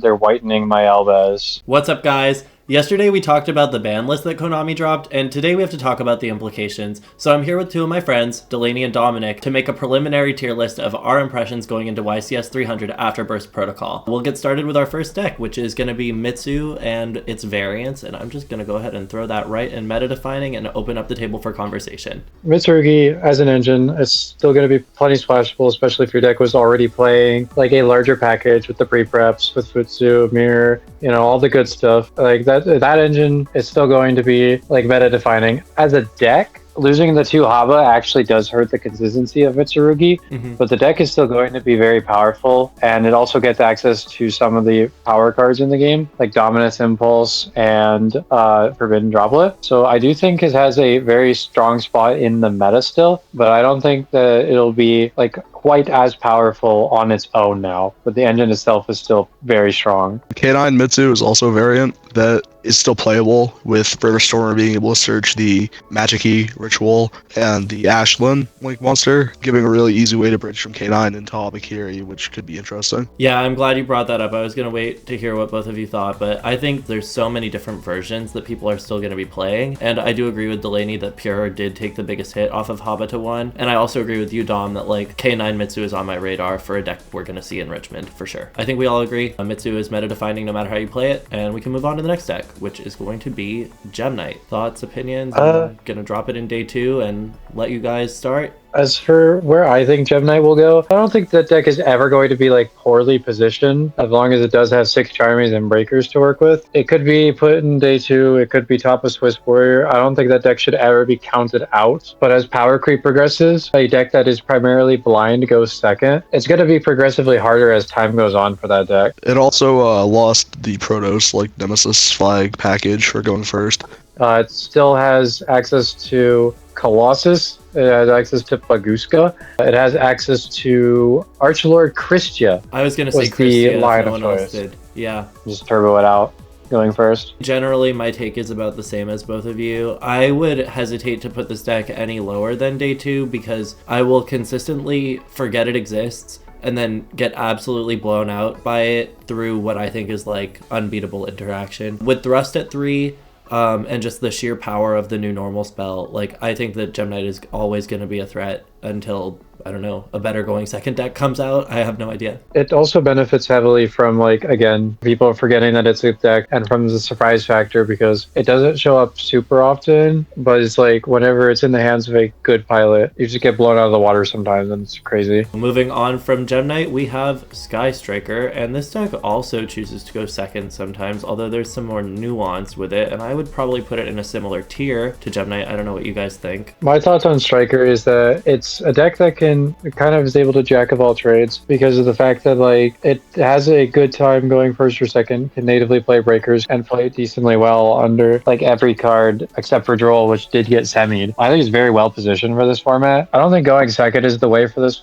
They're whitening my Albaz. What's up, guys? Yesterday we talked about the ban list that Konami dropped, and today we have to talk about the implications. So I'm here with two of my friends, Delany and Dominick, to make a preliminary tier list of our impressions going into YCS 300 Afterburst Protocol. We'll get started with our first deck, which is going to be Mitsu and its variants, and I'm just going to go ahead and throw that right in meta defining and open up the table for conversation. MITSURUGI as an engine is still going to be plenty splashable, especially if your deck was already playing like a larger package with the pre-preps, with Futsu, Mirror, you know, all the good stuff. Like that engine is still going to be like meta defining. As a deck, losing the 2 Haba actually does hurt the consistency of Mitsurugi, but the deck is still going to be very powerful, and it also gets access to some of the power cards in the game, like Dominus Impulse and Forbidden Droplet. So I do think it has a very strong spot in the meta still, but I don't think that it'll be like quite as powerful on its own now, but the engine itself is still very strong. K9 Mitsu is also a variant that is still playable, with River Stormer being able to search the Magic-y ritual and the Ashland like monster, giving a really easy way to bridge from K9 into Habakiri, which could be interesting. Yeah, I'm glad you brought that up. I was going to wait to hear what both of you thought, but I think there's so many different versions that people are still going to be playing, and I do agree with Delany that Pure did take the biggest hit off of Haba to 1, and I also agree with you, Dom, that like K9 Mitsu is on my radar for a deck we're going to see in Richmond for sure. I think we all agree Mitsu is meta defining no matter how you play it, and we can move on to the next deck, which is going to be Gem Knight. Thoughts, opinions? I'm gonna drop it in day 2 and let you guys start. As for where I think Gem Knight will go, I don't think that deck is ever going to be like poorly positioned, as long as it does have 6 Charmies and Breakers to work with. It could be put in day 2, it could be top of Swiss Warrior. I don't think that deck should ever be counted out, but as power creep progresses, a deck that is primarily blind goes second. It's going to be progressively harder as time goes on for that deck. It also lost the Protoss like Nemesis flag package for going first. It still has access to Colossus. It has access to Baguska. It has access to Archlord Christia. I was gonna say Christia, the line no of one else choice. did. Yeah. Just turbo it out, going first. Generally, my take is about the same as both of you. I would hesitate to put this deck any lower than day 2 because I will consistently forget it exists and then get absolutely blown out by it through what I think is like unbeatable interaction. With Thrust at 3, and just the sheer power of the new normal spell, like I think that Gem Knight is always going to be a threat until, I don't know, a better going second deck comes out. I have no idea. It also benefits heavily from, like, again, people forgetting that it's a deck, and from the surprise factor, because it doesn't show up super often, but it's like whenever it's in the hands of a good pilot, you just get blown out of the water sometimes, and it's crazy. Moving on from Gem Knight, we have Sky Striker, and this deck also chooses to go second sometimes, although there's some more nuance with it, and I would probably put it in a similar tier to Gem Knight. I don't know what you guys think. My thoughts on Striker is that it's a deck that kind of is able to jack of all trades because of the fact that like it has a good time going first or second, can natively play Breakers and play decently well under like every card except for Droll, which did get semied. I think it's very well positioned for this format. I don't think going second is the way for this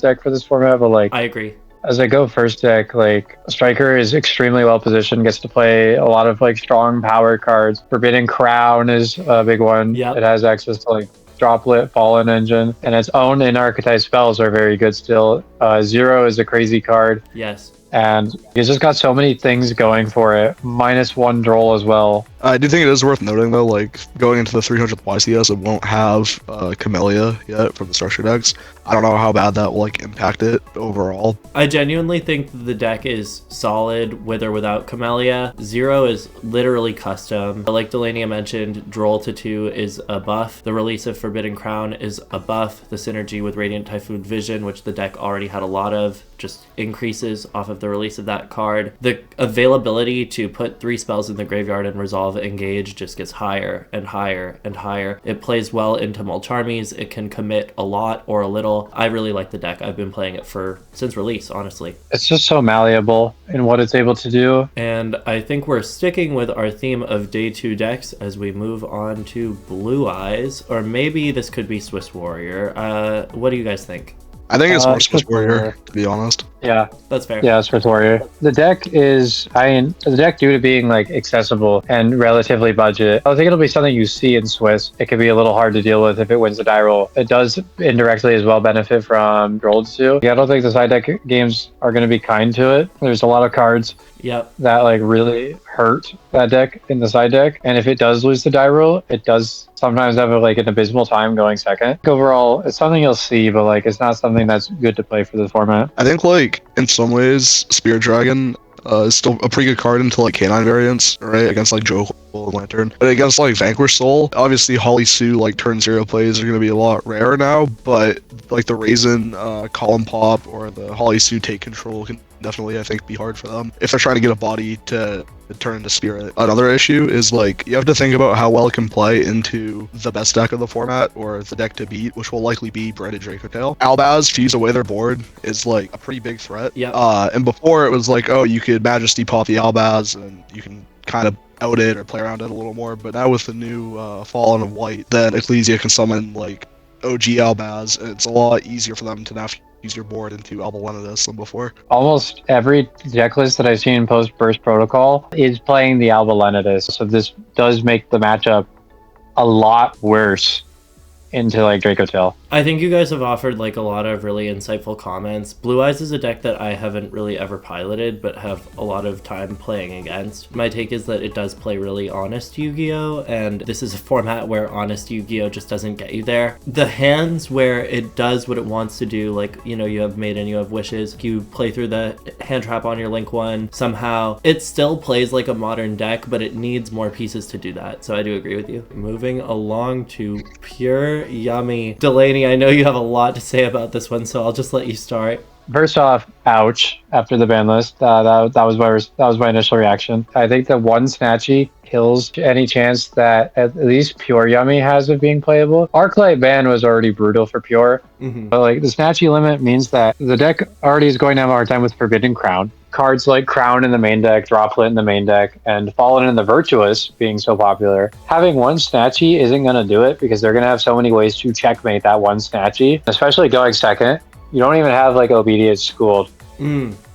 deck for this format, but like I agree. As a go first deck, like Striker is extremely well positioned, gets to play a lot of like strong power cards. Forbidden Crown is a big one. Yep. It has access to like Droplet, Fallen Engine, and its own in-archetype spells are very good still. Zero is a crazy card. Yes. And it's just got so many things going for it. -1 Droll as well. I do think it is worth noting though, like going into the 300th YCS, it won't have Camellia yet from the structure decks. I don't know how bad that will like impact it overall. I genuinely think the deck is solid with or without Camellia. Zero is literally custom. Like Delany mentioned, Droll to 2 is a buff. The release of Forbidden Crown is a buff. The synergy with Radiant Typhoon Vision, which the deck already had a lot of, just increases off of the release of that card. The availability to put 3 spells in the graveyard and resolve engage just gets higher and higher and higher. It plays well into Mulcharmies. It can commit a lot or a little. I really like the deck. I've been playing it since release, honestly. It's just so malleable in what it's able to do. And I think we're sticking with our theme of day 2 decks as we move on to Blue Eyes, or maybe this could be Swiss Warrior. What do you guys think? I think it's more Swiss Swiss Warrior, Warrior. to be honest. Yeah, That's fair. yeah, Swiss Warrior. The deck is, the deck due to being like accessible and relatively budget, I think it'll be something you see in Swiss. It could be a little hard to deal with if it wins the die roll. It does indirectly as well benefit from Drolled too. Yeah, I don't think the side deck games are going to be kind to it. There's a lot of cards Yep. that like really hurt that deck in the side deck, and if it does lose the die roll, it does sometimes have like an abysmal time going second. Overall, it's something you'll see, but like it's not something that's good to play for the format. I think like in some ways, Spear Dragon is still a pretty good card into like Canine variants, right? Against like Joe and Lantern. But against like Vanquish Soul, obviously Holly Sue like turn 0 plays are gonna be a lot rarer now, but like the Raisin Column Pop or the Holly Sue Take Control can definitely, I think, be hard for them if they're trying to get a body to turn into Spirit. Another issue is like you have to think about how well it can play into the best deck of the format or the deck to beat, which will likely be Branded Dracotail. Albaz fuse away their board is like a pretty big threat. Yeah. And before it was like, oh, you could Majesty pop the Albaz and you can kind of out it or play around it a little more. But now with the new Fallen of White, then Ecclesia can summon like OG Albaz, and it's a lot easier for them to now use your board into Albalenitus than before. Almost every deck list that I've seen post Burst Protocol is playing the Albalenitus, so this does make the matchup a lot worse into like Dracotail. I think you guys have offered like a lot of really insightful comments. Blue Eyes is a deck that I haven't really ever piloted, but have a lot of time playing against. My take is that it does play really honest Yu-Gi-Oh! And this is a format where honest Yu-Gi-Oh! Just doesn't get you there. The hands where it does what it wants to do, like, you know, you have Maiden, you have Wishes, you play through the hand trap on your Link 1, somehow it still plays like a modern deck, but it needs more pieces to do that. So I do agree with you. Moving along to Pure Yummy. Delany, I know you have a lot to say about this one, so I'll just let you start. First off, ouch! After the ban list, that was my initial reaction. I think the one Snatchy kills any chance that at least Pure Yummy has of being playable. Arclight ban was already brutal for Pure, but like the Snatchy limit means that the deck already is going to have a hard time with Forbidden Crown. Cards like Crown in the main deck, Droplet in the main deck, and Fallen in the Virtuous being so popular. Having one Snatchy isn't going to do it because they're going to have so many ways to checkmate that one Snatchy, especially going second. You don't even have like Obedience Schooled.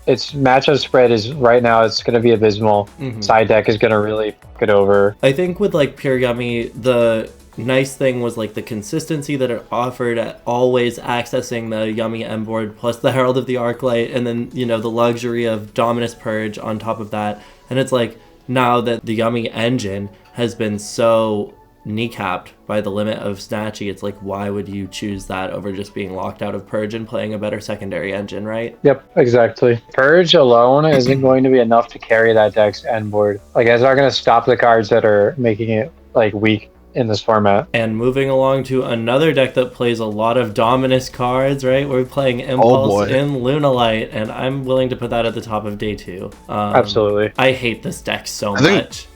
Its matchup spread is right now, it's going to be abysmal. Side deck is going to really fuck it over. I think with like Pure Yummy, the nice thing was like the consistency that it offered at always accessing the Yummy M board plus the Herald of the Arclight, and then, you know, the luxury of Dominus Purge on top of that. And it's like now that the Yummy engine has been so kneecapped by the limit of Snatchy, it's like, why would you choose that over just being locked out of Purge and playing a better secondary engine, right? Yep, exactly. Purge alone isn't going to be enough to carry that deck's end board. Like, it's not going to stop the cards that are making it like weak in this format. And moving along to another deck that plays a lot of Dominus cards, right? We're playing Impulse in Lunalight, and I'm willing to put that at the top of day 2. Absolutely. I hate this deck so much.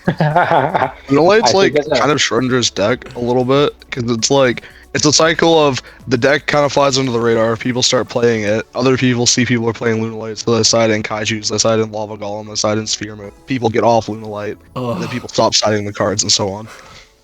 Lunalight's like kind of Schrodinger's deck a little bit, because it's like it's a cycle of the deck kind of flies under the radar, people start playing it, other people see people are playing Lunalight, so they side in Kaijus, they side in Lava Golem, they side in Sphere Moon. People get off Lunalight, and then people stop siding the cards and so on.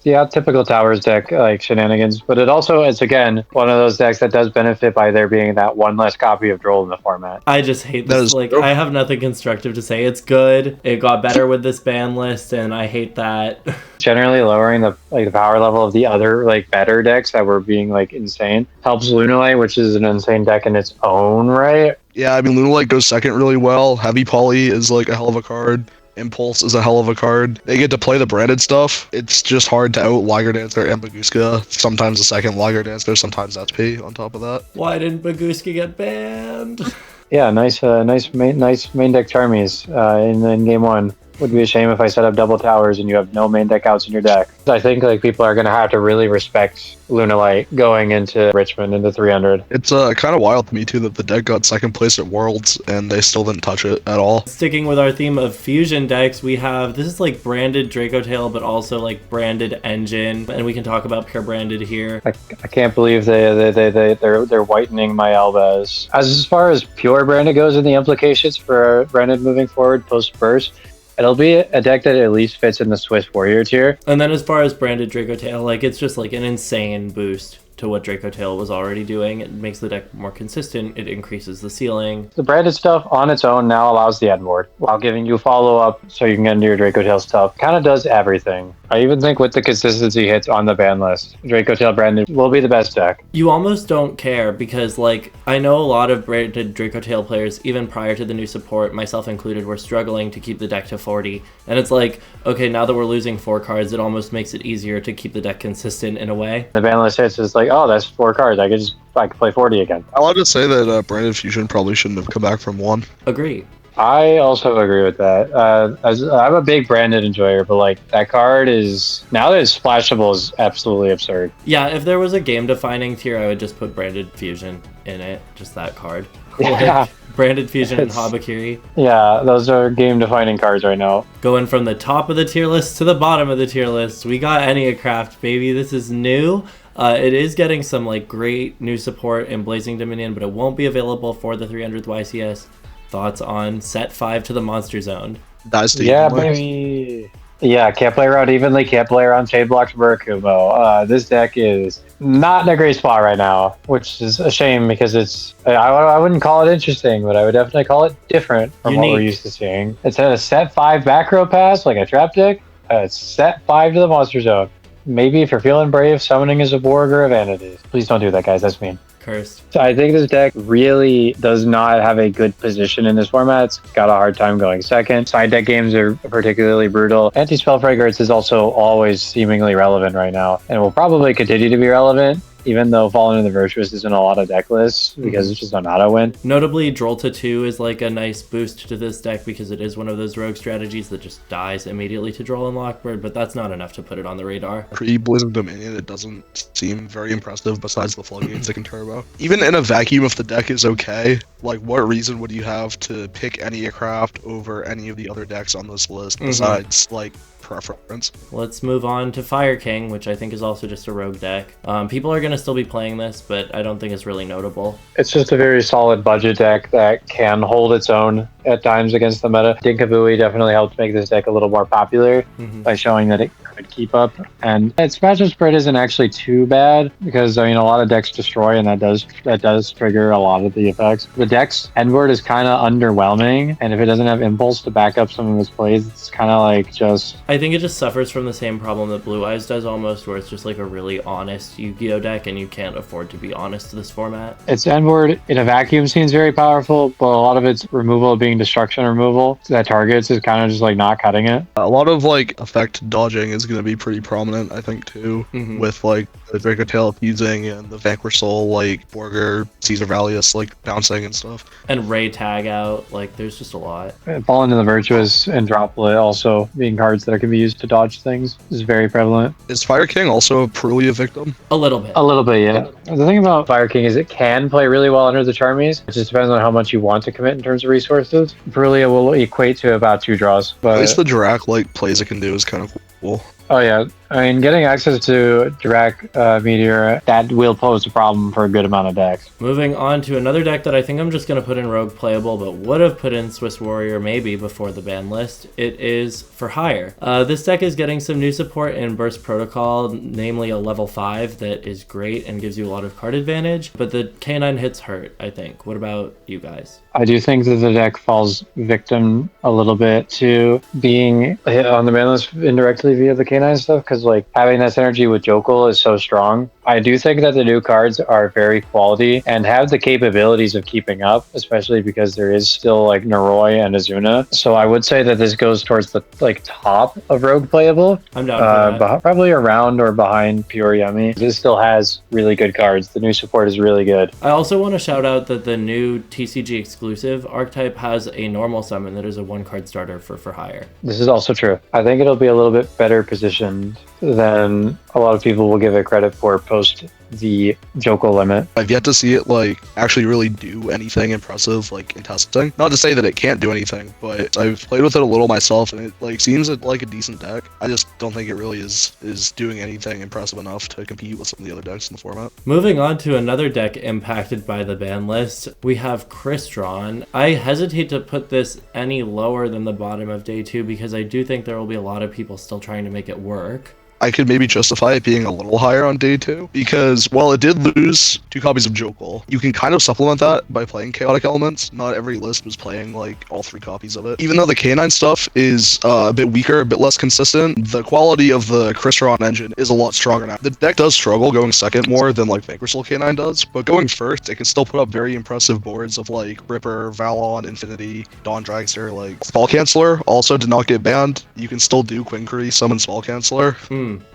Yeah, typical Towers deck, like shenanigans. But it's again one of those decks that does benefit by there being that one less copy of Droll in the format. I just hate this. Like, I have nothing constructive to say. It's good. It got better with this ban list, and I hate that. Generally, lowering the power level of the other like better decks that were being like insane helps Lunalight, which is an insane deck in its own right. Yeah, I mean Lunalight goes second really well. Heavy Poly is like a hell of a card. Impulse is a hell of a card. They get to play the branded stuff. It's just hard to out Liger Dancer and Baguska. Sometimes a second Liger Dancer, sometimes SP on top of that. Why didn't Baguska get banned? Yeah, nice main deck Charmies in game 1. Would be a shame if I set up double towers and you have no main deck outs in your deck. I think like people are gonna have to really respect Lunalight going into Richmond into 300. It's kind of wild to me too that the deck got second place at Worlds and they still didn't touch it at all. Sticking with our theme of fusion decks, we have this is like branded Dracotail, but also like branded engine, and we can talk about pure branded here. I can't believe they're whitening my Albaz. As far as pure branded goes and the implications for branded moving forward post burst, it'll be a deck that at least fits in the Swiss Warrior tier. And then as far as branded Dracotail, like it's just like an insane boost to what DRACOTAIL was already doing. It makes the deck more consistent. It increases the ceiling. The branded stuff on its own now allows the end board while giving you follow-up so you can get into your DRACOTAIL stuff. Kind of does everything. I even think with the consistency hits on the ban list, DRACOTAIL branded will be the best deck. You almost don't care because, like, I know a lot of branded DRACOTAIL players, even prior to the new support, myself included, were struggling to keep the deck to 40. And it's like, okay, now that we're losing 4 cards, it almost makes it easier to keep the deck consistent in a way. The ban list hits is like, oh, that's 4 cards. I can play 40 again. I wanted to say that Branded Fusion probably shouldn't have come back from 1. Agree. I also agree with that. I'm a big branded enjoyer, but like that card is, now that it's splashable, is absolutely absurd. Yeah, if there was a game-defining tier, I would just put Branded Fusion in it, just that card. Yeah. Like, Branded Fusion and Habakiri. Yeah, those are game-defining cards right now. Going from the top of the tier list to the bottom of the tier list, we got ENNEACRAFT, baby. This is new. It is getting some like great new support in Blazing Dominion, but it won't be available for the 300th YCS. Thoughts on set 5 to the Monster Zone? That's the Yeah, baby. Yeah, can't play around evenly, can't play around Shade Blocks Murakumo. This deck is not in a great spot right now, which is a shame because it's, I wouldn't call it interesting, but I would definitely call it different from what we're used to seeing. It's a set 5 back row pass, like a trap deck. It's set 5 to the Monster Zone. Maybe if you're feeling brave, summoning is a Borg or a Vanity. Please don't do that, guys. That's mean. Cursed. So I think this deck really does not have a good position in this format. It's got a hard time going second. Side deck games are particularly brutal. Anti-Spell Fragrance is also always seemingly relevant right now, and will probably continue to be relevant, even though Fallen in the Virtuous isn't a lot of deck lists because it's just an auto win. Notably, Drolta 2 is like a nice boost to this deck because it is one of those rogue strategies that just dies immediately to Droll and Lockbird, but that's not enough to put it on the radar. Pre-Blazing Dominion, it doesn't seem very impressive besides the floodgates it can turbo. Even in a vacuum, if the deck is okay, like what reason would you have to pick ENNEACRAFT over any of the other decks on this list besides like preference? Let's move on to Fire King, which I think is also just a rogue deck. People are going to still be playing this, but I don't think it's really notable. It's just a very solid budget deck that can hold its own at times against the meta. Dinkabooey definitely helped make this deck a little more popular by showing that it could keep up. And its matchup spread isn't actually too bad because, I mean, a lot of decks destroy, and that does trigger a lot of the effects. The deck's endboard is kind of underwhelming, and if it doesn't have impulse to back up some of its plays, it's kind of like just... I think it just suffers from the same problem that Blue Eyes does almost, where it's just like a really honest Yu-Gi-Oh deck, and you can't afford to be honest to this format. Its endboard in a vacuum seems very powerful, but a lot of its removal being destruction removal that targets is kind of just like not cutting it. A lot of like effect dodging is going to be pretty prominent, I think, too, with like the DRACOTAIL appeasing and the Vanquish Soul, like Borger, Caesar Valius, like bouncing and stuff. And Ray Tag out, like there's just a lot. Fallen in the Virtuous and Droplet also being cards that can be used to dodge things is very prevalent. Is Fire King also truly a victim? A little bit. A little bit, yeah. The thing about Fire King is it can play really well under the Charmies. It just depends on how much you want to commit in terms of resources. Brillia will equate to about 2 draws. But at least the Drac like plays it can do is kind of cool. Oh yeah, I mean, getting access to Drac Meteor, that will pose a problem for a good amount of decks. Moving on to another deck that I think I'm just going to put in Rogue playable, but would have put in Swiss Warrior maybe before the ban list. It is For Hire. This deck is getting some new support in Burst Protocol, namely a level 5 that is great and gives you a lot of card advantage, but the K9 hits hurt, I think. What about you guys? I do think that the deck falls victim a little bit to being hit on the ban list indirectly via the K9 stuff, because like having that synergy with Jokul is so strong. I do think that the new cards are very quality and have the capabilities of keeping up, especially because there is still like Noroi and Azuna. So I would say that this goes towards the like top of Rogue playable. I'm down for that. Probably around or behind Pure Yummy. This still has really good cards. The new support is really good. I also want to shout out that the new TCG exclusive archetype has a normal summon that is a 1-card starter for Hire. This is also true. I think it'll be a little bit better positioned than a lot of people will give it credit for post the Joko limit. I've yet to see it like actually really do anything impressive like in testing. Not to say that it can't do anything, but I've played with it a little myself and it like seems like a decent deck. I just don't think it really is doing anything impressive enough to compete with some of the other decks in the format. Moving on to another deck impacted by the ban list, we have CRYSTRON. I hesitate to put this any lower than the bottom of day 2 because I do think there will be a lot of people still trying to make it work. I could maybe justify it being a little higher on day 2, because while it did lose 2 copies of Jokul, you can kind of supplement that by playing Chaotic Elements. Not every list was playing like all 3 copies of it. Even though the K9 stuff is a bit weaker, a bit less consistent, the quality of the CRYSTRON engine is a lot stronger now. The deck does struggle going second more than like VANQUISH K9 does, but going first, it can still put up very impressive boards of like Ripper, Valon, Infinity, Dawn Dragster. Like Spell Canceller also did not get banned. You can still do Quinquery, summon Spell Canceller.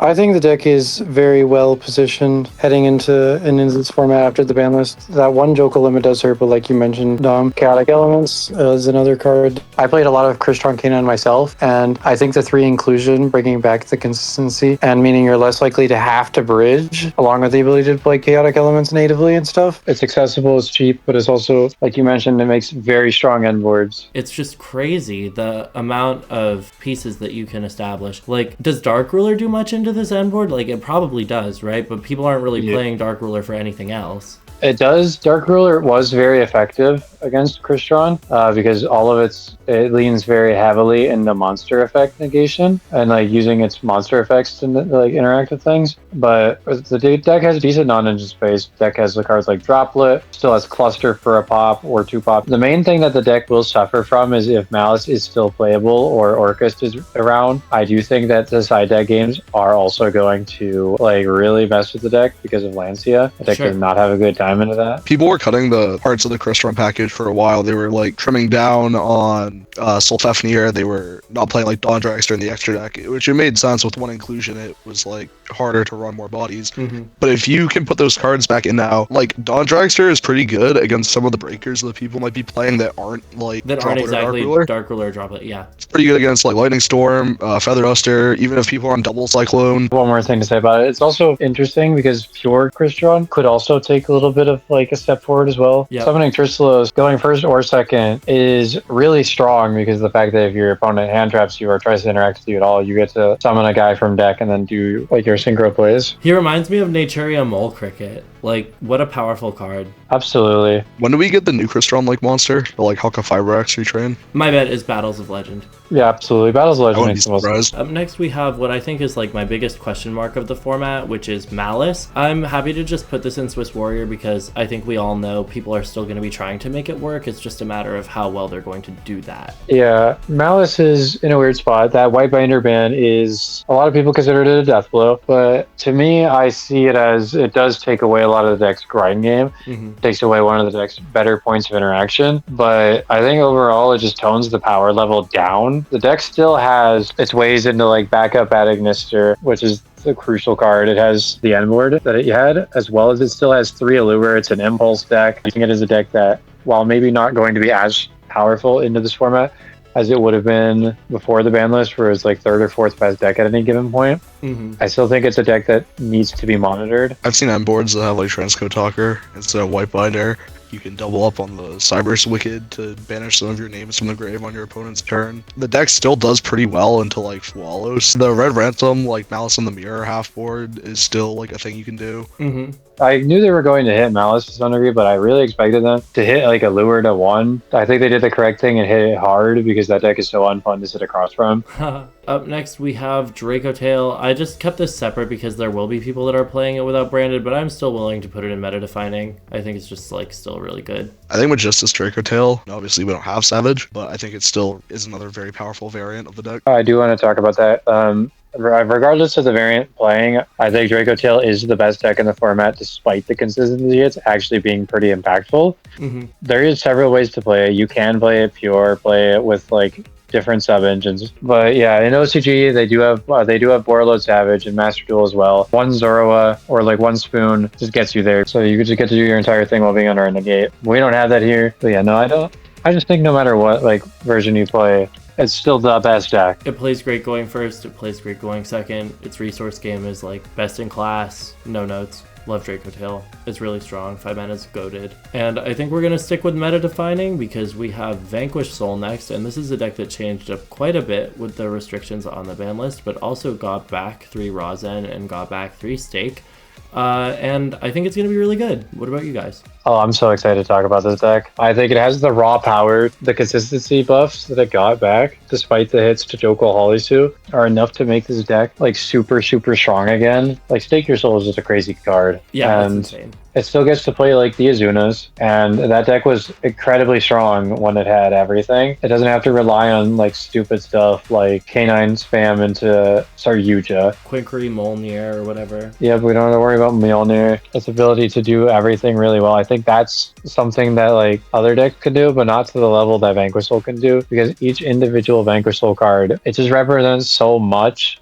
I think the deck is very well positioned heading into this format after the ban list. That one Joker limit does hurt, but like you mentioned, Dom, Chaotic Elements is another card. I played a lot of CRYSTRON K9 myself, and I think the 3 inclusion, bringing back the consistency, and meaning you're less likely to have to bridge, along with the ability to play Chaotic Elements natively and stuff. It's accessible, it's cheap, but it's also, like you mentioned, it makes very strong end boards. It's just crazy the amount of pieces that you can establish. Like, does Dark Ruler do much into this end board? Like, it probably does, right? But people aren't really playing Dark Ruler for anything else. It does. Dark Ruler was very effective against CRYSTRON because all of it leans very heavily into monster effect negation and like using its monster effects to like interact with things. But the deck has decent non-engine space. The deck has the cards like Droplet, still has Cluster for a pop or 2 pop. The main thing that the deck will suffer from is if Malice is still playable or ORCUST is around. I do think that the side deck games are also going to like really mess with the deck because of Lancia. The deck does not have a good time into that. People were cutting the parts of the CRYSTRON package for a while. They were like trimming down on Solfafnir. They were not playing like Dawn Dragster in the extra deck, which it made sense with one inclusion. It was like harder to run more bodies. But if you can put those cards back in now, like Dawn Dragster is pretty good against some of the breakers that people might be playing that aren't like exactly Dark Ruler Droplet. Yeah, it's pretty good against like Lightning Storm, Feather Duster, even if people are on double Cyclone. One more thing to say about it. It's also interesting because pure CRYSTRON could also take a little bit of like a step forward as well. Summoning Tristalos going first or second is really strong because of the fact that if your opponent hand traps you or tries to interact with you at all, you get to summon a guy from deck and then do like your synchro plays. He reminds me of Naturia Mole Cricket. Like, what a powerful card. Absolutely. When do we get the new CRYSTRON like monster? The like Hawka Fiber X retrain? My bet is Battles of Legend. Yeah, absolutely. Battles of Legend makes the most sense. Up next, we have what I think is like my biggest question mark of the format, which is Malice. I'm happy to just put this in Swiss Warrior because I think we all know people are still going to be trying to make it work. It's just a matter of how well they're going to do that. Yeah, Malice is in a weird spot. That white binder ban is, a lot of people consider it a death blow, but to me, I see it as it does take away a lot of the deck's grind game. Takes away one of the deck's better points of interaction, but I think overall it just tones the power level down. The deck still has its ways into like backup at Ignister, which is the crucial card. It has the end board that it had, as well as it still has 3 Allure. It's an impulse deck. I think it is a deck that, while maybe not going to be as powerful into this format as it would have been before the ban list, where it's like 3rd or 4th best deck at any given point, I still think it's a deck that needs to be monitored. I've seen end boards that have like Transcode Talker instead of White Binder. You can double up on the Cyber's Wicked to banish some of your names from the grave on your opponent's turn. The deck still does pretty well until like Fualos. The Red Ransom, like Malice in the Mirror half board, is still like a thing you can do. I knew they were going to hit Malice to some degree, but I really expected them to hit like a Lure to 1. I think they did the correct thing and hit it hard because that deck is so unfun to sit across from. Up next, we have DRACOTAIL. I just kept this separate because there will be people that are playing it without branded, but I'm still willing to put it in meta defining. I think it's just like still really good. I think with Justice DRACOTAIL, obviously we don't have Savage, but I think it still is another very powerful variant of the deck. I do want to talk about that. Regardless of the variant playing, I think DRACOTAIL is the best deck in the format despite the consistency. It's actually being pretty impactful. There is several ways to play it. You can play it pure, play it with like different sub engines, but yeah, in OCG they do have Borreload Savage and Master Duel as well. One Zoroa or like one Spoon just gets you there, so you just get to do your entire thing while being under a negate. We don't have that here, but yeah, no, I don't. I just think no matter what like version you play, it's still the best deck. It plays great going first, it plays great going second. Its resource game is like best in class, no notes. Love DRACOTAIL. It's really strong. 5 mana is goated. And I think we're going to stick with meta defining because we have Vanquish Soul next, and this is a deck that changed up quite a bit with the restrictions on the ban list, but also got back 3 Razen and got back 3 Stake. And I think it's going to be really good. What about you guys? Oh, I'm so excited to talk about this deck. I think it has the raw power, the consistency buffs that it got back, despite the hits to Joko Holisu, are enough to make this deck like super, super strong again. Like Stake Your Soul is just a crazy card. Yeah, and that's insane. It still gets to play like the Azunas, and that deck was incredibly strong when it had everything. It doesn't have to rely on like stupid stuff like K9 spam into Saryuja. Quinkry, Molnir, or whatever. Yeah, but we don't have to worry about Mjolnir. Its ability to do everything really well. I think that's something that like other decks can do, but not to the level that Vanquish Soul can do, because each individual Vanquish Soul card, it just represents so much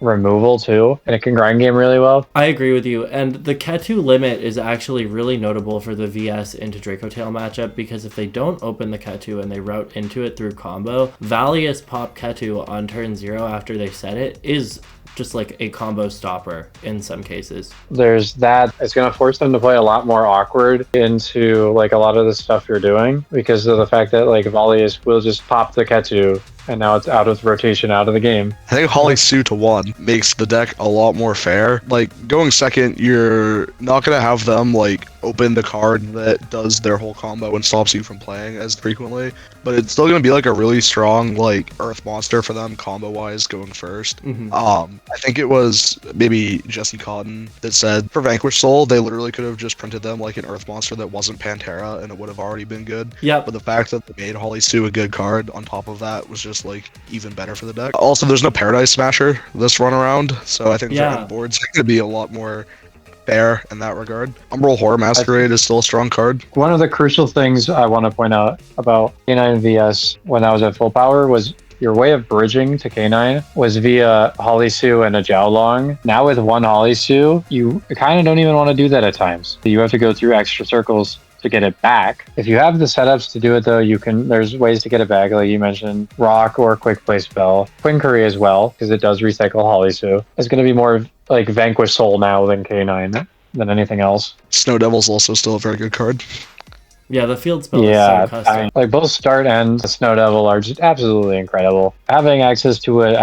removal too, and it can grind game really well. I agree with you, and the Ketu limit is actually really notable for the VS into Dracotail matchup, because if they don't open the Ketu and they route into it through combo, Valius pop Ketu on turn 0 after they set it is just like a combo stopper in some cases. There's that. It's going to force them to play a lot more awkward into like a lot of the stuff you're doing, because of the fact that like Valius will just pop the Ketu and now it's out of rotation, out of the game. I think Holisu to 1 makes the deck a lot more fair. Like, going second, you're not going to have them, like, open the card that does their whole combo and stops you from playing as frequently, but it's still going to be, like, a really strong, like, Earth monster for them combo-wise going first. I think it was maybe Jesse Cotton that said, for Vanquish Soul, they literally could have just printed them like an Earth monster that wasn't Pantera, and it would have already been good. Yeah. But the fact that they made Holisu a good card on top of that was just like even better for the deck. Also, there's no Paradise Smasher this run around, so I think their board's going to be a lot more fair in that regard. Umbral Horror Masquerade is still a strong card. One of the crucial things I want to point out about K9 VS when I was at full power was your way of bridging to K9 was via Holisu and a Jiaolong. Now with one Holisu, you kind of don't even want to do that at times. You have to go through extra circles to get it back. If you have the setups to do it though, you can, there's ways to get it back, like you mentioned, Rock or Quick Play Spell. Quinkary as well, because it does recycle Holisu. It's going to be more like Vanquish Soul now than K9 than anything else. Snow Devil's also still a very good card. Yeah, the field spell is so custom. Like both Start and Snow Devil are just absolutely incredible. Having access to it,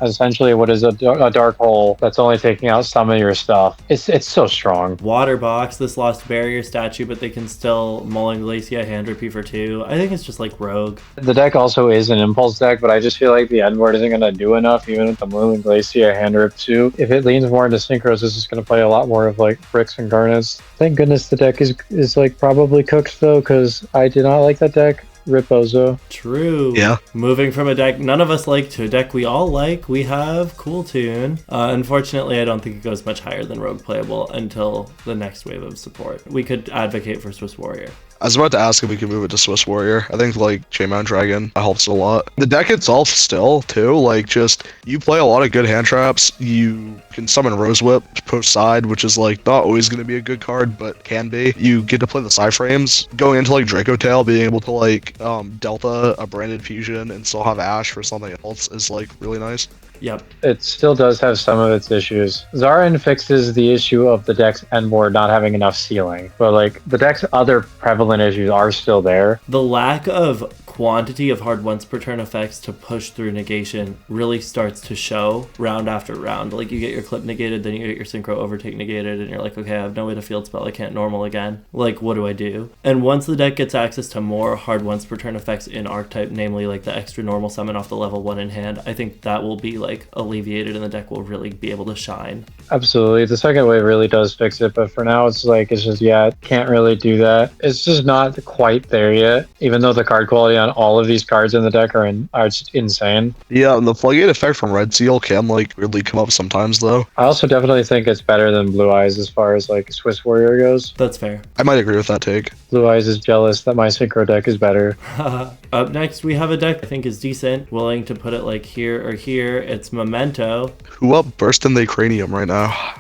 essentially what is a dark hole that's only taking out some of your stuff, it's so strong. Water Box, this lost barrier statue, but they can still Mulling Glacia hand repeat for 2. I think it's just like Rogue. The deck also is an impulse deck, but I just feel like the end board isn't going to do enough, even with the Mulling Glacia hand rip 2. If it leans more into synchros, this is going to play a lot more of like bricks and garnets. Thank goodness the deck is like probably cooked though, because I did not like that deck. Rip Ozo. True. Yeah. Moving from a deck none of us like to a deck we all like, we have Cool Tune. Unfortunately, I don't think it goes much higher than Rogue Playable until the next wave of support. We could advocate for Swiss Warrior. I was about to ask if we could move it to Swiss Warrior. I think, like, Chainbound Dragon helps a lot. The deck itself still, too, like, just, you play a lot of good hand traps. You can summon Rose Whip post side, which is, like, not always going to be a good card, but can be. You get to play the Psy-Frames. Going into, like, Dracotail, being able to, like, Delta a Branded Fusion and still have Ash for something else is, like, really nice. Yep. It still does have some of its issues. Zarin fixes the issue of the deck's end board not having enough ceiling, but like the deck's other prevalent issues are still there. The lack of quantity of hard once per turn effects to push through negation really starts to show round after round. Like you get your clip negated, then you get your synchro overtake negated, and you're like, okay, I have no way to field spell, I can't normal again. Like, what do I do? And once the deck gets access to more hard once per turn effects in archetype, namely like the extra normal summon off the level 1 in hand, I think that will be like alleviated and the deck will really be able to shine. Absolutely. The second wave really does fix it, but for now it's like, it's just, yeah, it can't really do that. It's just not quite there yet, even though the card quality on all of these cards in the deck are just insane. Yeah, and the Floodgate effect from RYZEAL can, like, weirdly come up sometimes, though. I also definitely think it's better than Blue Eyes as far as, like, Swiss Warrior goes. That's fair. I might agree with that take. Blue Eyes is jealous that my synchro deck is better. Up next, we have a deck I think is decent, willing to put it, like, here or here. It's Memento. Who up burst in the cranium right now?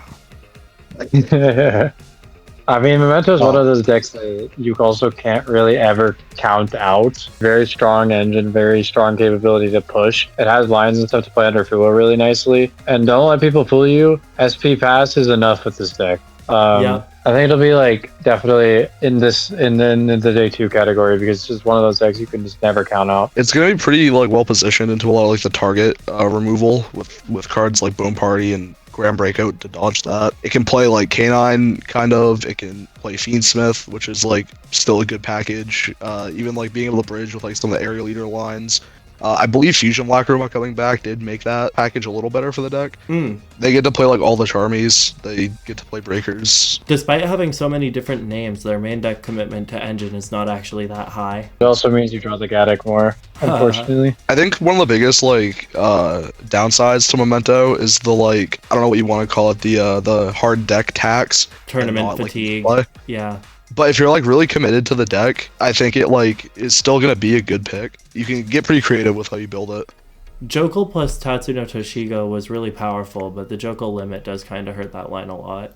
I mean, Memento is one of those decks that you also can't really ever count out. Very strong engine, very strong capability to push. It has lines and stuff to play under Fuwa really nicely. And don't let people fool you. SP pass is enough with this deck. Yeah. I think it'll be like definitely in the day 2 category, because it's just one of those decks you can just never count out. It's gonna be pretty like well positioned into a lot of like the target removal with cards like Bone Party and Grand Breakout to dodge that. It can play like K9, kind of. It can play Fiendsmith, which is like still a good package. Even like being able to bridge with like some of the area leader lines. I believe Fusion Lachroma coming back did make that package a little better for the deck. They get to play like all the Charmies. They get to play Breakers. Despite having so many different names, their main deck commitment to engine is not actually that high. It also means you draw the Gaddock more, unfortunately. I think one of the biggest like downsides to Memento is the like, I don't know what you want to call it, the hard deck tax. Tournament not, fatigue. Like, yeah. But if you're like really committed to the deck, I think it like is still gonna be a good pick. You can get pretty creative with how you build it. Jokul plus Tatsuno Toshigo was really powerful, but the Jokul limit does kind of hurt that line a lot.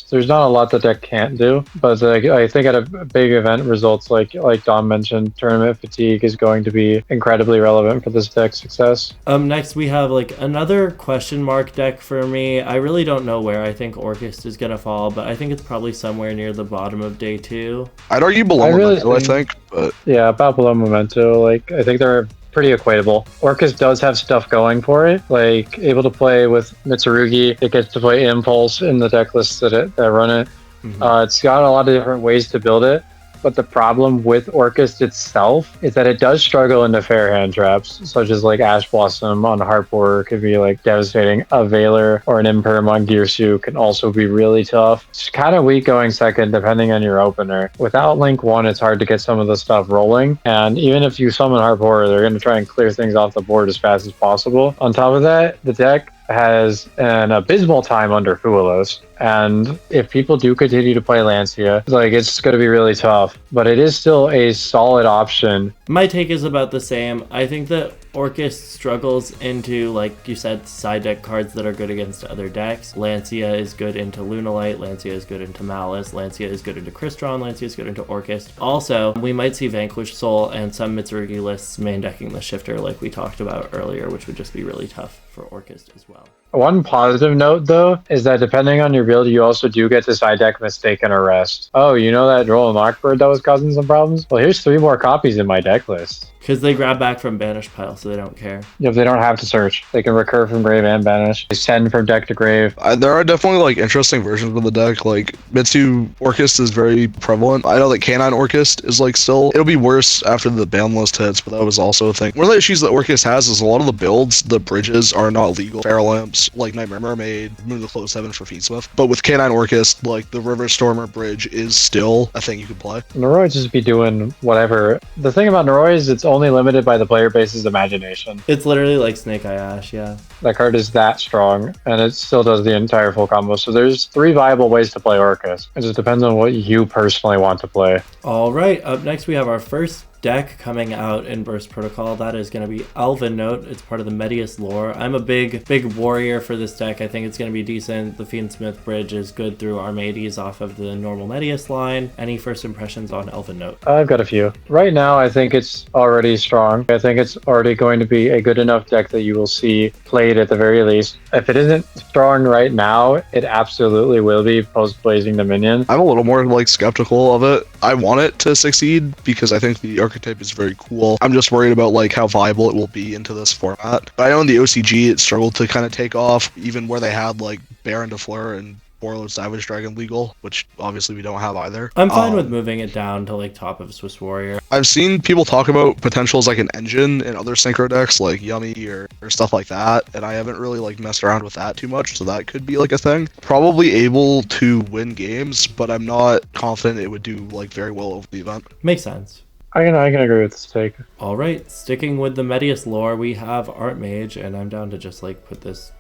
There's not a lot the deck can't do, but I think at a big event, results like Dom mentioned, tournament fatigue is going to be incredibly relevant for this deck's success. Next we have like another question mark deck for me. I really don't know where I think ORCUST is gonna fall, but I think it's probably somewhere near the bottom of day 2. I'd argue below Memento, I think, but yeah, about below Memento. Like I think they're pretty equatable. ORCUST does have stuff going for it, like able to play with MITSURUGI. It gets to play Impulse in the deck lists that run it. It's got a lot of different ways to build it, but the problem with ORCUST itself is that it does struggle into fair hand traps, such as like Ash Blossom on Harpor could be like devastating. A Veiler or an Imperm on Gearsu can also be really tough. It's kind of weak going second depending on your opener. Without Link 1, it's hard to get some of the stuff rolling, and even if you summon Harpor, they're going to try and clear things off the board as fast as possible. On top of that, the deck has an abysmal time under Fuelos, and if people do continue to play Lancia, like it's going to be really tough, but it is still a solid option. My take is about the same. I think that ORCUST struggles into, like you said, side deck cards that are good against other decks. Lancia is good into Lunalight, Lancia is good into Malice, Lancia is good into CRYSTRON, Lancia is good into ORCUST. Also, we might see Vanquish Soul and some MITSURUGI lists main decking the Shifter like we talked about earlier, which would just be really tough for ORCUST as well. One positive note, though, is that depending on your build, you also do get to side deck Mistaken Arrest. Oh, you know that Droll and Lockbird that was causing some problems? Well, here's 3 more copies in my deck list. Because they grab back from Banish Pile, so they don't care. Yep, they don't have to search. They can recur from grave and banish. They send from deck to grave. There are definitely like interesting versions of the deck. Like Mitsu ORCUST is very prevalent. I know that K9 ORCUST is like still, it'll be worse after the ban list hits, but that was also a thing. One of the issues that ORCUST has is a lot of the builds, the bridges are not legal. Fair Lamps, like Nightmare Mermaid, Moon of the Close 7 for Fiendsmith. But with K9 ORCUST, like the River Stormer bridge is still a thing you can play. Noroi just be doing whatever. The thing about Noroi is it's only limited by the player base's imagination. It's literally like Snake Eye Ash, yeah. That card is that strong, and it still does the entire full combo. So there's 3 viable ways to play ORCUST. It just depends on what you personally want to play. All right, up next we have our first deck coming out in Burst Protocol. That is going to be Elven Note. It's part of the Medius lore. I'm a big warrior for this deck. I think it's going to be decent. The Fiendsmith bridge is good through Armades off of the normal Medius line. Any first impressions on Elven Note? I've got a few. Right now, I think it's already strong. I think it's already going to be a good enough deck that you will see played at the very least. If it isn't strong right now, it absolutely will be post Blazing Dominion. I'm a little more like skeptical of it. I want it to succeed because I think the archetype is very cool. I'm just worried about like how viable it will be into this format. But I know in the OCG it struggled to kind of take off, even where they had like Baron de Fleur and Warlord Savage Dragon legal, which obviously we don't have either. I'm fine with moving it down to like top of Swiss Warrior. I've seen people talk about potentials like an engine in other synchro decks like Yummy or stuff like that, and I haven't really like messed around with that too much, so that could be like a thing. Probably able to win games, but I'm not confident it would do like very well over the event. Makes sense. I can agree with this take. All right, sticking with the Medius lore, we have Artmage, and I'm down to just like put this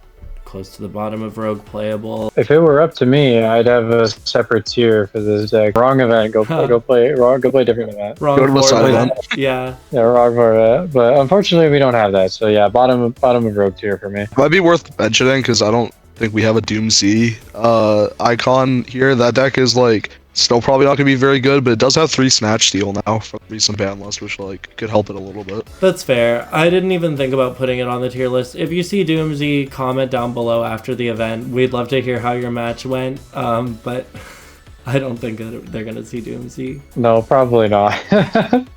close to the bottom of Rogue Playable. If it were up to me, I'd have a separate tier for this deck. Wrong event. Go play a different event. Wrong Go to the side event. event. Yeah. Yeah, wrong for that. But unfortunately, we don't have that. So yeah, bottom of Rogue tier for me. Might be worth mentioning because I don't think we have a Doom Z icon here. That deck is like still probably not going to be very good, but it does have 3 Snatch Steal now from the recent ban list, which like could help it a little bit. That's fair. I didn't even think about putting it on the tier list. If you see Doomsy, comment down below after the event. We'd love to hear how your match went. But I don't think they're going to see Doomsday. No, probably not.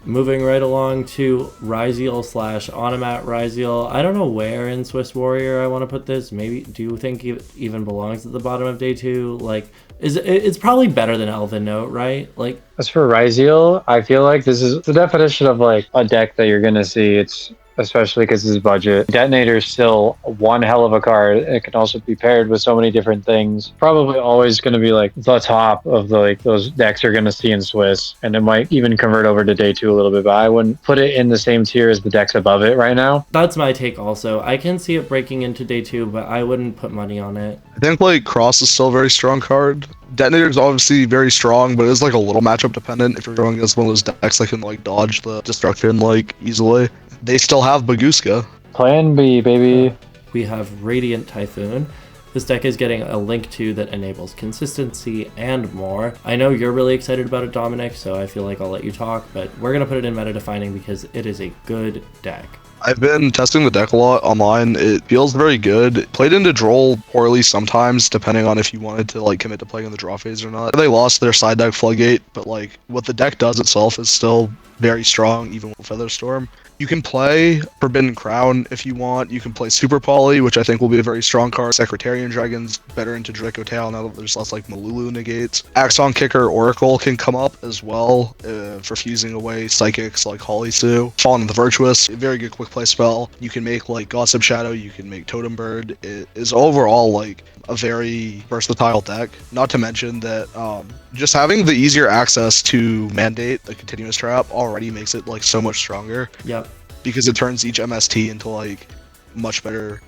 Moving right along to RYZEAL / ONOMAT RYZEAL. I don't know where in Swiss Warrior I want to put this. Maybe, do you think it even belongs at the bottom of day 2? Like, it's probably better than Elven Note, right? Like, as for RYZEAL, I feel like this is the definition of like a deck that you're gonna see. It's especially because his budget. Detonator is still one hell of a card. It can also be paired with so many different things. Probably always going to be like the top of the like those decks you're going to see in Swiss, and it might even convert over to day 2 a little bit. But I wouldn't put it in the same tier as the decks above it right now. That's my take also. I can see it breaking into day 2, but I wouldn't put money on it. I think like Cross is still a very strong card. Detonator is obviously very strong, but it is like a little matchup dependent. If you're going against one of those decks that can like dodge the destruction like easily, they still have Baguska. Plan B, baby. We have Radiant Typhoon. This deck is getting a link to that enables consistency and more. I know you're really excited about it, Dominic, so I feel like I'll let you talk, but we're going to put it in meta defining because it is a good deck. I've been testing the deck a lot online. It feels very good. Played into Droll poorly sometimes, depending on if you wanted to like commit to playing in the draw phase or not. They lost their side deck Floodgate, but like what the deck does itself is still very strong, even with Featherstorm. You can play Forbidden Crown if you want. You can play Super Poly, which I think will be a very strong card. Secretarian Dragon's better into DRACOTAIL now that there's less like Malulu negates. Axon Kicker Oracle can come up as well for fusing away psychics like Holly Sue. Fallen of the Virtuous, a very good quick play spell. You can make like Gossip Shadow, you can make Totem Bird. It is overall like a very versatile deck. Not to mention that just having the easier access to Mandate, the Continuous Trap, already makes it like so much stronger. Yep. Because it turns each MST into like much better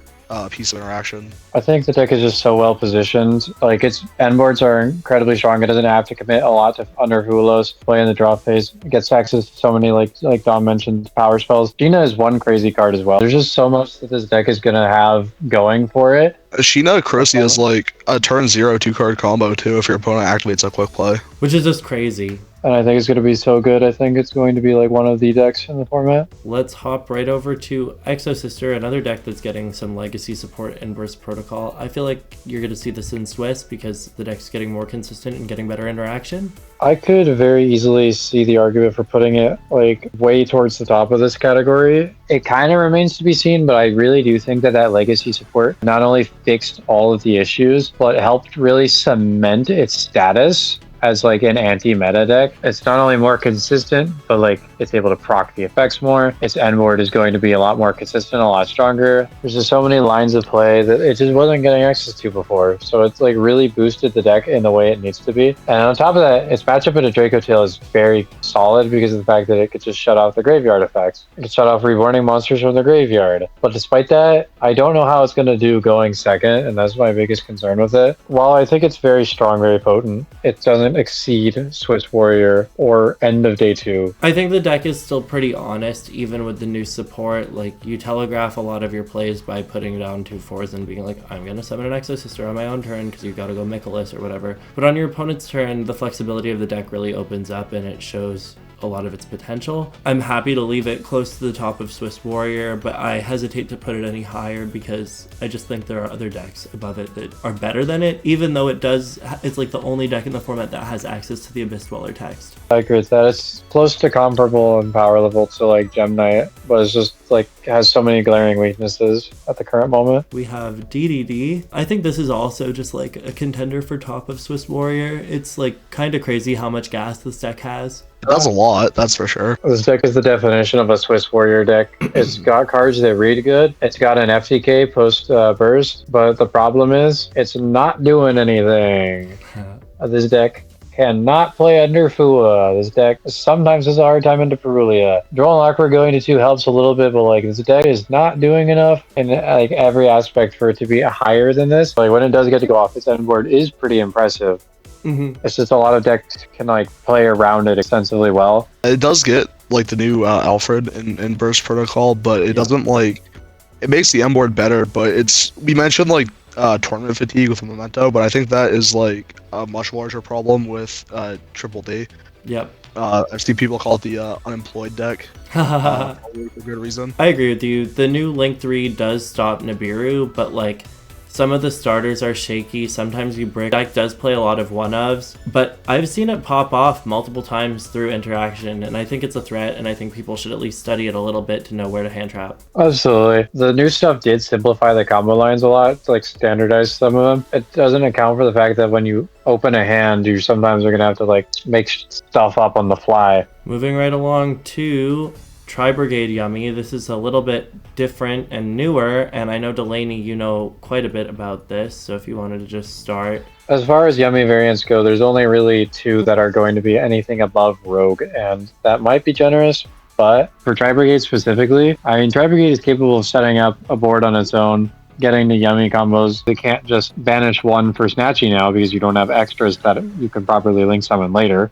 piece of interaction. I think the deck is just so well positioned. Like its end boards are incredibly strong. It doesn't have to commit a lot to under Hulos. Play in the draw phase. It gets access to so many like Dom mentioned power spells. Sheena is one crazy card as well. There's just so much that this deck is gonna have going for it. Sheena Crocia is like a turn 0 2-card combo too if your opponent activates a quick play. Which is just crazy. And I think it's going to be so good. I think it's going to be like one of the decks in the format. Let's hop right over to EXOSISTER, another deck that's getting some legacy support in Burst Protocol. I feel like you're going to see this in Swiss because the deck's getting more consistent and getting better interaction. I could very easily see the argument for putting it like way towards the top of this category. It kind of remains to be seen, but I really do think that that legacy support not only fixed all of the issues, but helped really cement its status as like an anti-meta deck. It's not only more consistent, but like it's able to proc the effects more. Its end board is going to be a lot more consistent, a lot stronger. There's just so many lines of play that it just wasn't getting access to before. So it's like really boosted the deck in the way it needs to be. And on top of that, its matchup into DRACOTAIL is very solid because of the fact that it could just shut off the graveyard effects. It could shut off reborning monsters from the graveyard. But despite that, I don't know how it's going to do going second, and that's my biggest concern with it. While I think it's very strong, very potent, it doesn't exceed Swiss Warrior or end of day 2. I think the deck is still pretty honest, even with the new support. Like, you telegraph a lot of your plays by putting down 2/4s and being like, I'm gonna summon an EXOSISTER on my own turn because you gotta go MALISS or whatever. But on your opponent's turn, the flexibility of the deck really opens up and it shows a lot of its potential. I'm happy to leave it close to the top of Swiss Warrior, but I hesitate to put it any higher because I just think there are other decks above it that are better than it, even though it's like the only deck in the format that has access to the Abyss Dweller text. I agree with that. It's close to comparable in power level to like Gem Knight, but it's just like has so many glaring weaknesses at the current moment. We have DDD. I think this is also just like a contender for top of Swiss Warrior. It's like kind of crazy how much gas this deck has. That's a lot, that's for sure. This deck is the definition of a Swiss Warrior deck. It's got cards that read good. It's got an FTK post burst, but the problem is it's not doing anything. This deck cannot play under Fua. This deck sometimes has a hard time into Perulia. Draw and Locker going to 2 helps a little bit, but like this deck is not doing enough in like every aspect for it to be higher than this. Like when it does get to go off, its end board is pretty impressive. It's just a lot of decks can like play around it extensively well. It does get like the new Alfred in Burst Protocol, but it doesn't like it makes the end board better. But we mentioned like tournament fatigue with Memento, but I think that is like a much larger problem with Triple D. Yep. I've seen people call it the unemployed deck. Probably for good reason. I agree with you. The new Link 3 does stop Nibiru, but like Some of the starters are shaky. Sometimes you brick. Deck does play a lot of one-ofs, but I've seen it pop off multiple times through interaction, and I think it's a threat, and I think people should at least study it a little bit to know where to hand trap. Absolutely. The new stuff did simplify the combo lines a lot to like standardize some of them. It doesn't account for the fact that when you open a hand, you sometimes are going to have to like make stuff up on the fly. Moving right along to Tri-Brigade Yummy. This is a little bit different and newer, and I know Delany, you know quite a bit about this, so if you wanted to just start. As far as Yummy variants go, there's only really two that are going to be anything above Rogue, and that might be generous, but for Tri-Brigade specifically, I mean, Tri-Brigade is capable of setting up a board on its own, getting the Yummy combos. They can't just banish one for Snatchy now because you don't have extras that you can properly link summon later.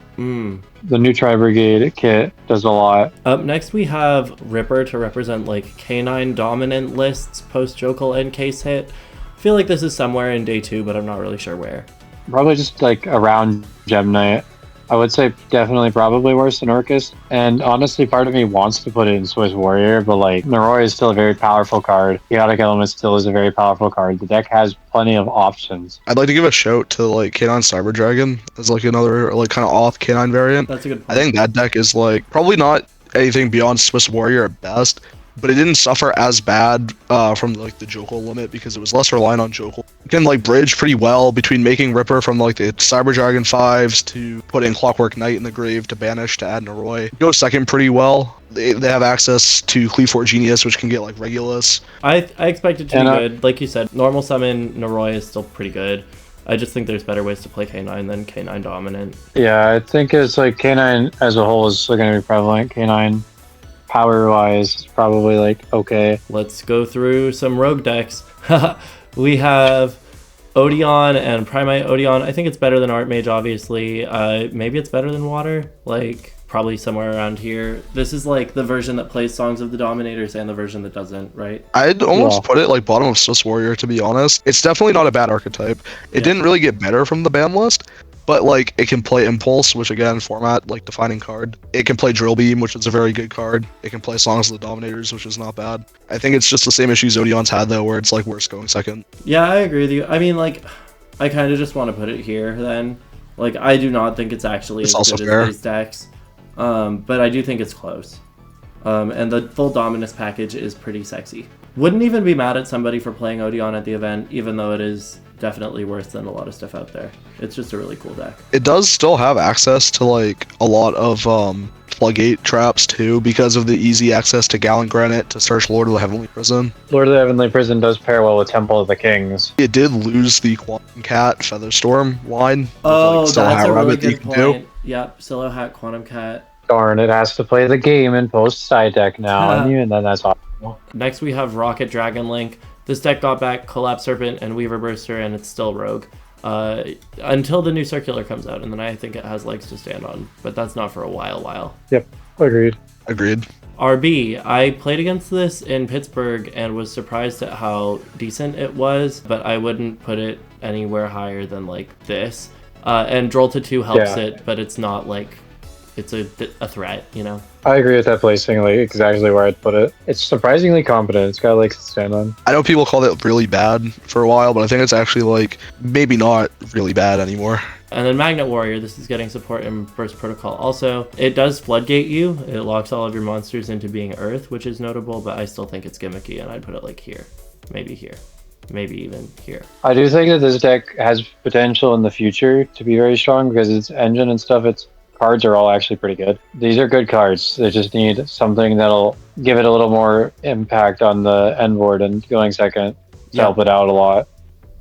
The new Tri-Brigade kit does a lot. Up next we have Ripper to represent like K9 dominant lists post Jokal end case hit. I feel like this is somewhere in day 2, but I'm not really sure where. Probably just like around Gem Knight. I would say definitely probably worse than ORCUST. And honestly, part of me wants to put it in Swiss Warrior, but like Noroi is still a very powerful card. Chaotic Element still is a very powerful card. The deck has plenty of options. I'd like to give a shout to like K9 Cyber Dragon as like another like kind of off K9 variant. That's a good point. I think that deck is like probably not anything beyond Swiss Warrior at best, but it didn't suffer as bad from like the Jokal limit because it was less reliant on Jokal. You can like bridge pretty well between making Ripper from like the Cyber Dragon 5s to putting Clockwork Knight in the grave to banish to add Noroi. Go second pretty well. They have access to Cleave Genius, which can get like Regulus. I expect it to be good. Like you said, normal summon Noroi is still pretty good. I just think there's better ways to play K9 than K9 dominant. Yeah, I think it's like K9 as a whole is still going to be prevalent. K9 power-wise, it's probably like okay. Let's go through some rogue decks. We have Odion and Primite Odion. I think it's better than Artmage, obviously. Maybe it's better than Water. Like, probably somewhere around here. This is like the version that plays Songs of the Dominators and the version that doesn't, right? I'd almost put it like bottom of Swiss Warrior, to be honest. It's definitely not a bad archetype. It didn't really get better from the ban list, but like it can play Impulse, which again, format like defining card. It can play Drill Beam, which is a very good card. It can play Songs of the Dominators, which is not bad. I think it's just the same issues Odion's had though, where it's like worse going second. Yeah, I agree with you. I mean, like, I kind of just want to put it here then. Like, I do not think it's actually as good as these decks. But I do think it's close. And the full Dominus package is pretty sexy. Wouldn't even be mad at somebody for playing Odion at the event, even though it is definitely worse than a lot of stuff out there. It's just a really cool deck. It does still have access to like a lot of floodgate traps too, because of the easy access to Gallon Granite to search Lord of the Heavenly Prison. Lord of the Heavenly Prison does pair well with Temple of the Kings. It did lose the Quantum Cat Featherstorm line. Oh, with, like, that's a really Rabbit good point. Yep, Silo Hat, Quantum Cat. Darn, it has to play the game and post side deck now, and even then that's awful. Next we have Rocket Dragon Link. This deck got back Collapse Serpent and Weaver Burster, and it's still Rogue. Until the new Circular comes out, and then I think it has legs to stand on. But that's not for a while. Yep, agreed. RB, I played against this in Pittsburgh and was surprised at how decent it was, but I wouldn't put it anywhere higher than like this. And Droll to 2 helps it, but it's not like it's a threat, you know? I agree with that placing, like exactly where I'd put it. It's surprisingly competent. It's got legs to stand on. I know people called it really bad for a while, but I think it's actually like maybe not really bad anymore. And then Magnet Warrior, this is getting support in Burst Protocol. Also, it does floodgate you. It locks all of your monsters into being Earth, which is notable, but I still think it's gimmicky, and I'd put it like here. Maybe here. Maybe even here. I do think that this deck has potential in the future to be very strong because its engine and stuff, its cards are all actually pretty good. These are good cards. They just need something that'll give it a little more impact on the end board and going second to help it out a lot.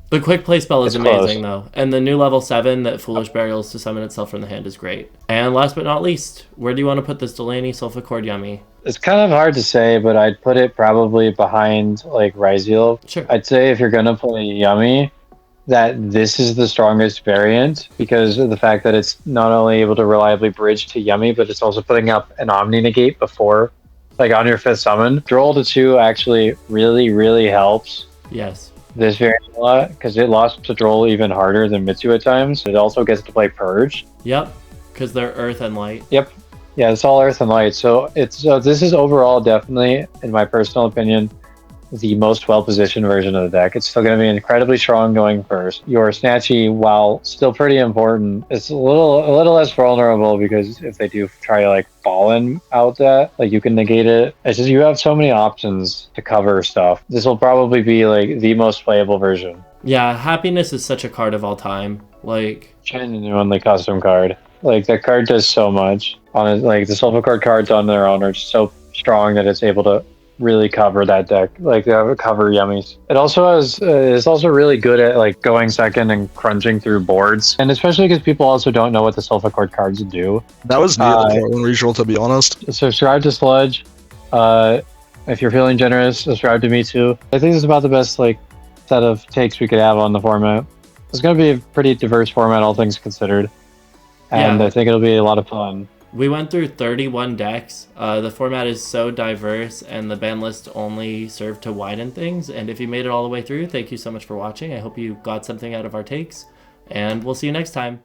The quick play spell is amazing, though. And the new level 7 that Foolish Burials to summon itself from the hand is great. And last but not least, where do you want to put this Delany SOLFACHORD Yummy? It's kind of hard to say, but I'd put it probably behind like RYZEAL. Sure. I'd say if you're going to play Yummy, that this is the strongest variant because of the fact that it's not only able to reliably bridge to Yummy, but it's also putting up an Omni Negate before, like on your 5th summon. Droll to 2 actually really helps. Yes. This variant a lot because it lost to Droll even harder than Mitsu at times. It also gets to play Purge. Yep, because they're Earth and Light. Yep. Yeah, it's all Earth and Light. So this is overall definitely, in my personal opinion, the most well-positioned version of the deck. It's still going to be incredibly strong going first. Your Snatchy, while still pretty important, it's a little less vulnerable because if they do try to like Fallen out that, like you can negate it. It's just you have so many options to cover stuff. This will probably be like the most playable version. Yeah, Happiness is such a card of all time. Like, Genuinely custom card. Like that card does so much on it. Like the SOLFACHORD cards on their own are just so strong that it's able to really cover that deck, like cover yummies. It also has it's also really good at like going second and crunching through boards, and especially because people also don't know what the SOLFACHORD cards do. That was me at the Portland Regional, to be honest. Subscribe to Sludge. If you're feeling generous, subscribe to me too. I think this is about the best like set of takes we could have on the format. It's going to be a pretty diverse format, all things considered, and I think it'll be a lot of fun. We went through 31 decks. The format is so diverse, and the ban list only served to widen things. And if you made it all the way through, thank you so much for watching. I hope you got something out of our takes, and we'll see you next time.